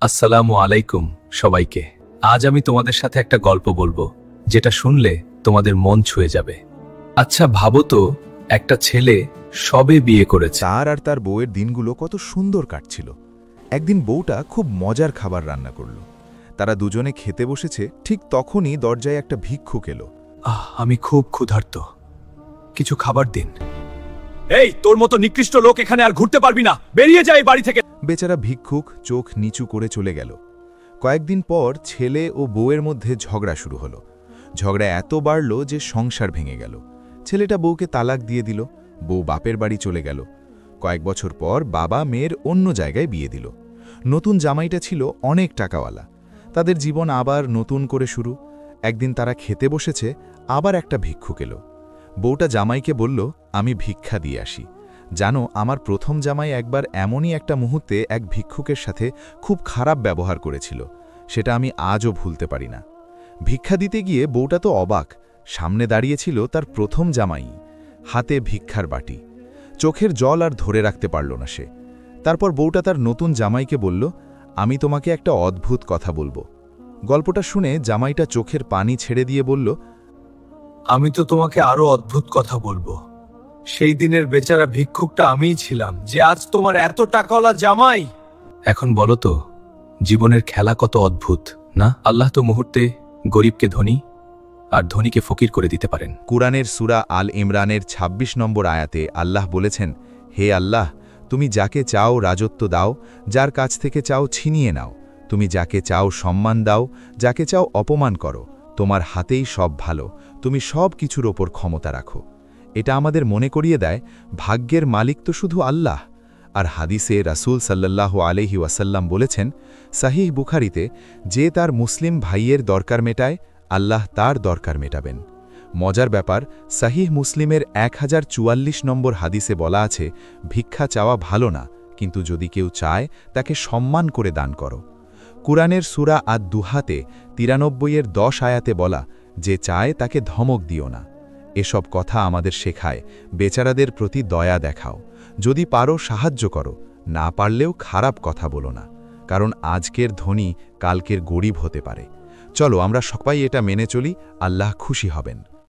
আসসালামু আলাইকুম সবাইকে। আজ আমি তোমাদের সাথে একটা গল্প বলবো যেটা শুনলে তোমাদের মন ছুঁয়ে যাবে। আচ্ছা ভাবো তো, একটা ছেলে সবে বিয়ে করেছে। তার আর তার বউয়ের দিনগুলো কত সুন্দর কাটছিল। একদিন বউটা খুব মজার খাবার রান্না করল। তারা দুজনে খেতে বসেছে, ঠিক তখনই দরজায় একটা ভিক্ষুক এলো। আমি খুব ক্ষুধার্ত, কিছু খাবার দিন। এই, তোর মতো নিকৃষ্ট লোক এখানে আর ঘুরতে পারবি না, বেরিয়ে যা এই বাড়ি থেকে। বেচারা ভিক্ষুক চোখ নিচু করে চলে গেল। কয়েকদিন পর ছেলে ও বউয়ের মধ্যে ঝগড়া শুরু হলো। ঝগড়া এত বাড়ল যে সংসার ভেঙে গেল। ছেলেটা বউকে তালাক দিয়ে দিল, বউ বাপের বাড়ি চলে গেল। কয়েক বছর পর বাবা মেয়ের অন্য জায়গায় বিয়ে দিল। নতুন জামাইটা ছিল অনেক টাকাওয়ালা। তাদের জীবন আবার নতুন করে শুরু। একদিন তারা খেতে বসেছে, আবার একটা ভিক্ষুক এলো। বউটা জামাইকে বলল, আমি ভিক্ষা দিয়ে আসি। জানো, আমার প্রথম জামাই একবার এমনই একটা মুহূর্তে এক ভিক্ষুকের সাথে খুব খারাপ ব্যবহার করেছিল, সেটা আমি আজও ভুলতে পারি না। ভিক্ষা দিতে গিয়ে বউটা তো অবাক। সামনে দাঁড়িয়েছিল তার প্রথম জামাই, হাতে ভিক্ষার বাটি। চোখের জল আর ধরে রাখতে পারল না সে। তারপর বউটা তার নতুন জামাইকে বলল, আমি তোমাকে একটা অদ্ভুত কথা বলবো। গল্পটা শুনে জামাইটা চোখের পানি ছেড়ে দিয়ে বলল, আমি তো তোমাকে আরো অদ্ভুত কথা বলবো। সেই দিনের বেচারা ভিক্ষুকটা আমিই ছিলাম, যে আজ তোমার এত টাকাওয়ালা জামাই। এখন বলো তো, জীবনের খেলা কত অদ্ভুত না? আল্লাহ তো মুহূর্তে গরিবকে ধনী আর ধনীকে ফকির করে দিতে পারেন। কুরআনের সূরা আল ইমরানের ২৬ নম্বর আয়াতে আল্লাহ বলেছেন, হে আল্লাহ, তুমি যাকে চাও রাজত্ব দাও, যার কাছ থেকে চাও ছিনিয়ে নাও। তুমি যাকে চাও সম্মান দাও, যাকে চাও অপমান করো। তোমার হাতেই সব ভালো, তুমি সব কিছুর ওপর ক্ষমতা রাখো। এটা আমাদের মনে করিয়ে দেয়, ভাগ্যের মালিক তো শুধু আল্লাহ। আর হাদিসে রাসূল সাল্লাল্লাহু আলাইহি ওয়াসাল্লাম বলেছেন, সাহিহ বুখারীতে, যে তার মুসলিম ভাইয়ের দরকার মেটায়, আল্লাহ তার দরকার মেটাবেন। মজার ব্যাপার, সাহিহ মুসলিমের 1044 নম্বর হাদিসে বলা আছে, ভিক্ষা চাওয়া ভালো না, কিন্তু যদি কেউ চায় তাকে সম্মান করে দান করো। কুরআনের সূরা আদ-দুহাতে 93-এর 10 আয়াতে বলা, যে চায় তাকে ধমক দিও না। এসব কথা আমাদের শেখায়, বেচারাদের প্রতি দয়া দেখাও। যদি পারো সাহায্য করো, না পারলেও খারাপ কথা বলো না, কারণ আজকের ধনী কালকের গরিব হতে পারে। চলো আমরা সবাই এটা মেনে চলি, আল্লাহ খুশি হবেন।